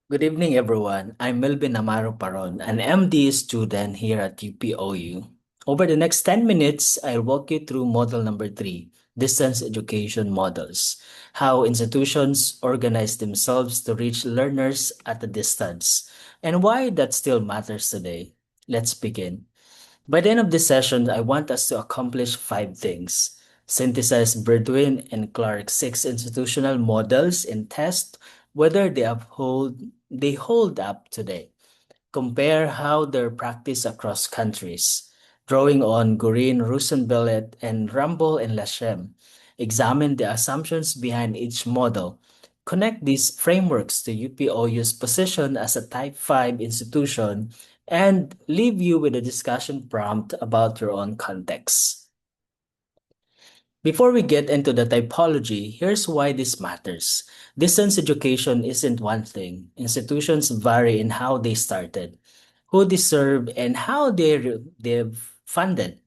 Good evening, everyone. I'm Melvin Amaro Paron, an MD student here at UPOU. Over the next 10 minutes, I'll walk you through model number 3, distance education models, how institutions organize themselves to reach learners at a distance, and why that still matters today. Let's begin. By the end of this session, I want us to accomplish 5 things. Synthesize Berdwin and Clark's 6 institutional models and test whether they hold up today. Compare how they're practiced across countries. Drawing on Gurin, Rosenblatt, and Rumble and Lashem. Examine the assumptions behind each model. Connect these frameworks to UPOU's position as a Type 5 institution and leave you with a discussion prompt about your own context. Before we get into the typology, here's why this matters. Distance education isn't one thing. Institutions vary in how they started, who they serve, and how they've funded.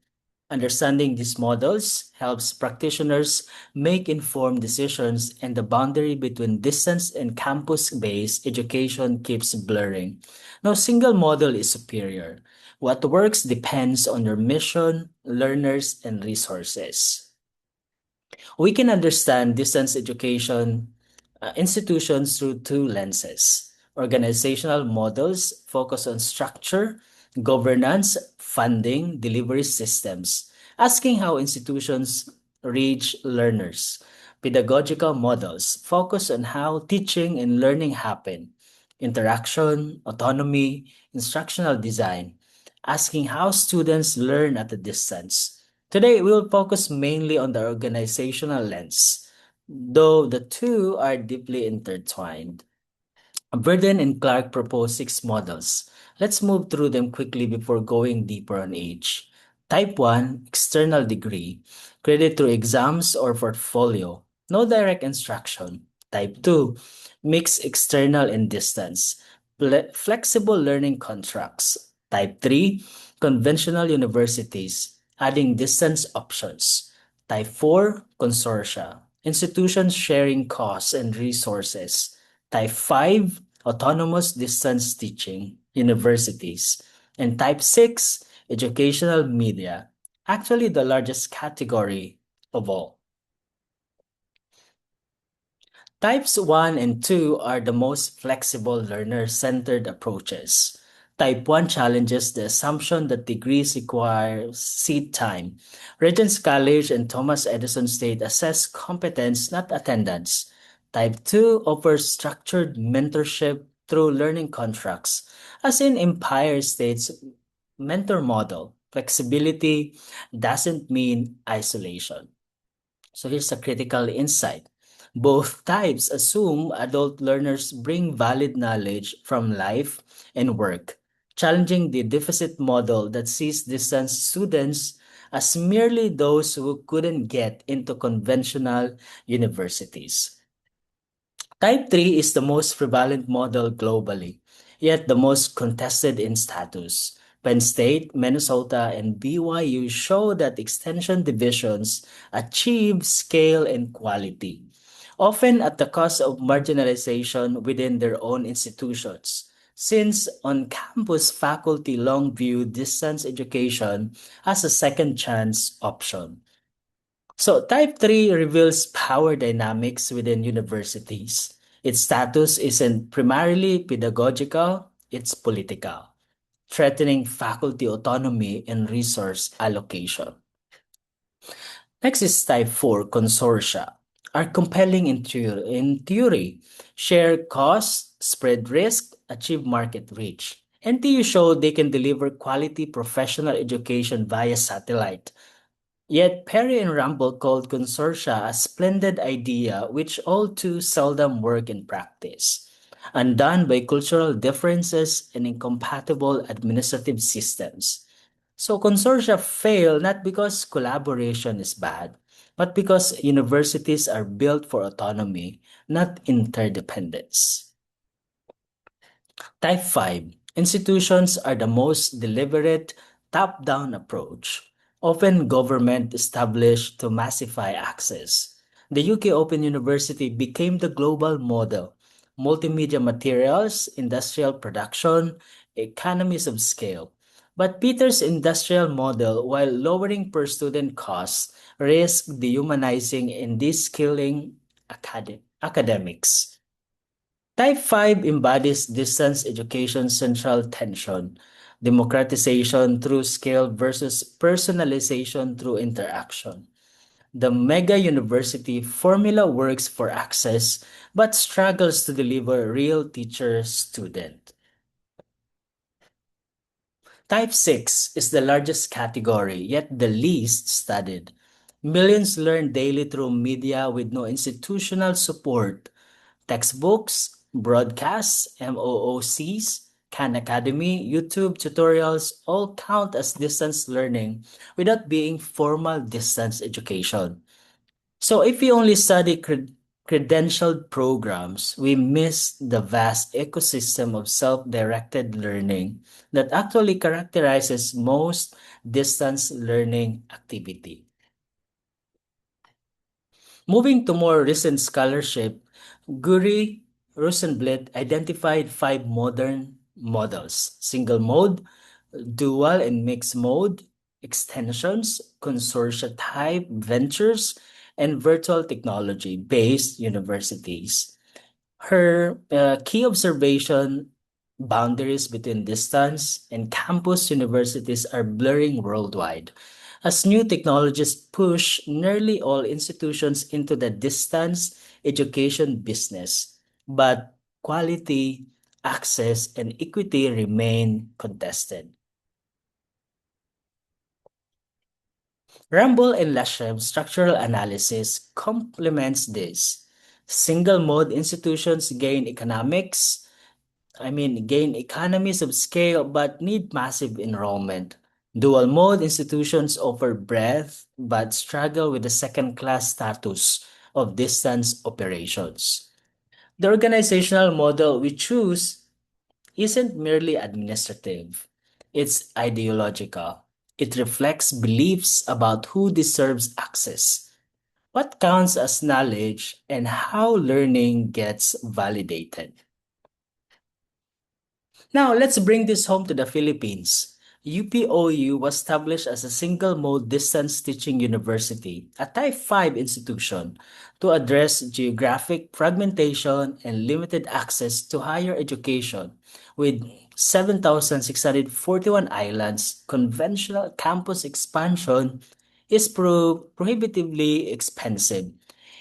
Understanding these models helps practitioners make informed decisions, and the boundary between distance and campus-based education keeps blurring. No single model is superior. What works depends on your mission, learners, and resources. We can understand distance education institutions through 2 lenses. Organizational models focus on structure, governance, funding, delivery systems, asking how institutions reach learners. Pedagogical models focus on how teaching and learning happen, interaction, autonomy, instructional design, asking how students learn at a distance. Today, we will focus mainly on the organizational lens, though the two are deeply intertwined. Burden and Clark proposed 6 models. Let's move through them quickly before going deeper on each. Type 1, external degree, credit through exams or portfolio, no direct instruction. Type 2, mixed external and distance, flexible learning contracts. Type 3, conventional universities, adding distance options. Type 4, consortia, institutions sharing costs and resources. Type 5, autonomous distance teaching, universities. And type 6, educational media, actually the largest category of all. Types 1 and 2 are the most flexible learner-centered approaches. Type 1 challenges the assumption that degrees require seat time. Regents College and Thomas Edison State assess competence, not attendance. Type 2 offers structured mentorship through learning contracts, as in Empire State's mentor model. Flexibility doesn't mean isolation. So here's a critical insight. Both types assume adult learners bring valid knowledge from life and work, challenging the deficit model that sees distance students as merely those who couldn't get into conventional universities. Type 3 is the most prevalent model globally, yet the most contested in status. Penn State, Minnesota, and BYU show that extension divisions achieve scale and quality, often at the cost of marginalization within their own institutions. Since on-campus faculty long view distance education as a second chance option. So type 3 reveals power dynamics within universities. Its status isn't primarily pedagogical, it's political, threatening faculty autonomy and resource allocation. Next is type 4 consortia. Are compelling in theory, share costs, spread risk, achieve market reach. NTU showed they can deliver quality professional education via satellite. Yet Perry and Rumble called consortia a splendid idea which all too seldom work in practice, undone by cultural differences and incompatible administrative systems. So consortia fail not because collaboration is bad, but because universities are built for autonomy, not interdependence. Type 5. Institutions are the most deliberate top-down approach, often government established to massify access. The UK Open University became the global model, multimedia materials, industrial production, economies of scale. But Peter's industrial model, while lowering per student costs, risks dehumanizing and de-skilling academics. Type 5 embodies distance education's central tension, democratization through scale versus personalization through interaction. The mega university formula works for access but struggles to deliver real teacher student. Type 6 is the largest category, yet the least studied. Millions learn daily through media with no institutional support. Textbooks, broadcasts, MOOCs, Khan Academy, YouTube tutorials all count as distance learning without being formal distance education. So if we only study credentialed programs, we miss the vast ecosystem of self-directed learning that actually characterizes most distance learning activity. Moving to more recent scholarship, Guri Rosenblatt identified five modern models: single mode, dual and mixed mode, extensions, consortia type ventures, and virtual technology based universities. Her key observation: boundaries between distance and campus universities are blurring worldwide as new technologies push nearly all institutions into the distance education business. But quality, access, and equity remain contested. Ramble and Lashem's structural analysis complements this. Single mode institutions gain economies of scale but need massive enrollment. Dual mode institutions offer breadth but struggle with the second class status of distance operations. The organizational model we choose isn't merely administrative, it's ideological. It reflects beliefs about who deserves access, what counts as knowledge, and how learning gets validated. Now, let's bring this home to the Philippines. UPOU was established as a single-mode distance teaching university, a Type 5 institution, to address geographic fragmentation and limited access to higher education. With 7,641 islands, conventional campus expansion is prohibitively expensive.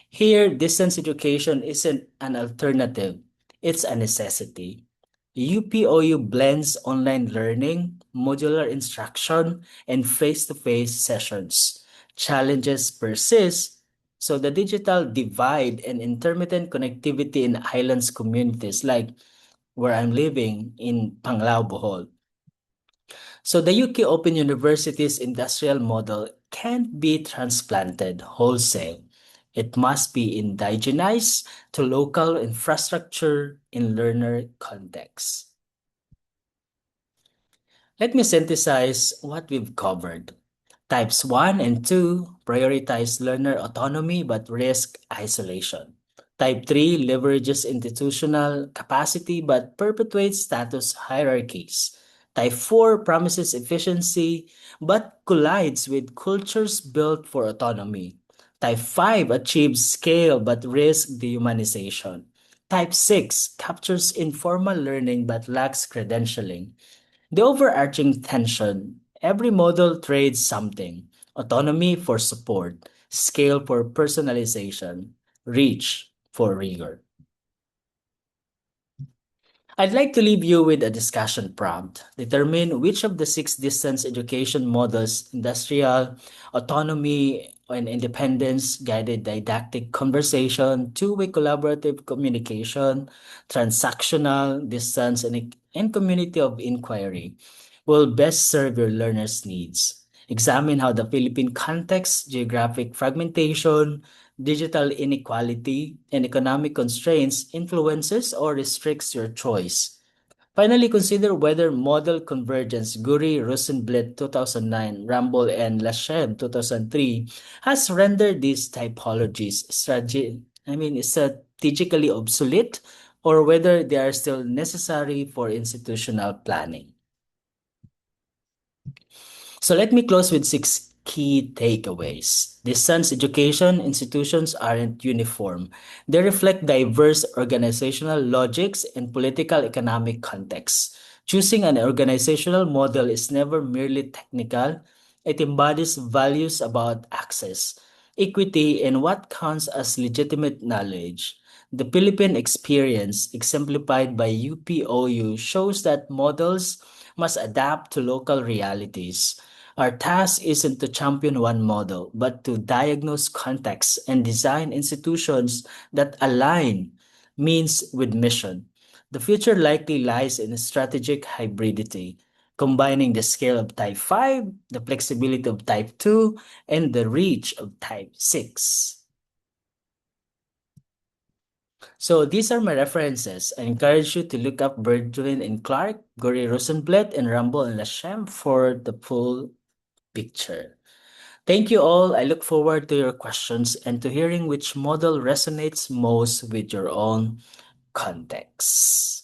Here, distance education isn't an alternative, it's a necessity. UPOU blends online learning, modular instruction, and face-to-face sessions. Challenges persist, so the digital divide and intermittent connectivity in islands communities like where I'm living in Panglao, Bohol. So the UK Open University's industrial model can't be transplanted wholesale. It must be indigenized to local infrastructure in learner context. Let me synthesize what we've covered. Types 1 and 2 prioritize learner autonomy but risk isolation. Type 3 leverages institutional capacity but perpetuates status hierarchies. Type 4 promises efficiency but collides with cultures built for autonomy. Type 5 achieves scale but risks dehumanization. Type 6 captures informal learning but lacks credentialing. The overarching tension: every model trades something: autonomy for support, scale for personalization, reach for rigor. I'd like to leave you with a discussion prompt. Determine which of the six distance education models: industrial, autonomy and independence, guided didactic conversation, two-way collaborative communication, transactional, distance, and community of inquiry, will best serve your learners' needs. Examine how the Philippine context, geographic fragmentation, digital inequality, and economic constraints influences or restricts your choice. Finally, consider whether model convergence, Guri, Rosenblatt 2009, Ramble, and Lashem 2003, has rendered these typologies strategically obsolete or whether they are still necessary for institutional planning. So let me close with six key takeaways. Distance education institutions aren't uniform. They reflect diverse organizational logics and political economic contexts. Choosing an organizational model is never merely technical. It embodies values about access, equity, and what counts as legitimate knowledge. The Philippine experience, exemplified by UPOU, shows that models must adapt to local realities. Our task isn't to champion one model, but to diagnose contexts and design institutions that align means with mission. The future likely lies in strategic hybridity, combining the scale of Type 5, the flexibility of Type 2, and the reach of Type 6. So these are my references. I encourage you to look up Baldwin and Clark, Gori Rosenblatt, and Rumble and Lashem for the full picture. Thank you all. I look forward to your questions and to hearing which model resonates most with your own context.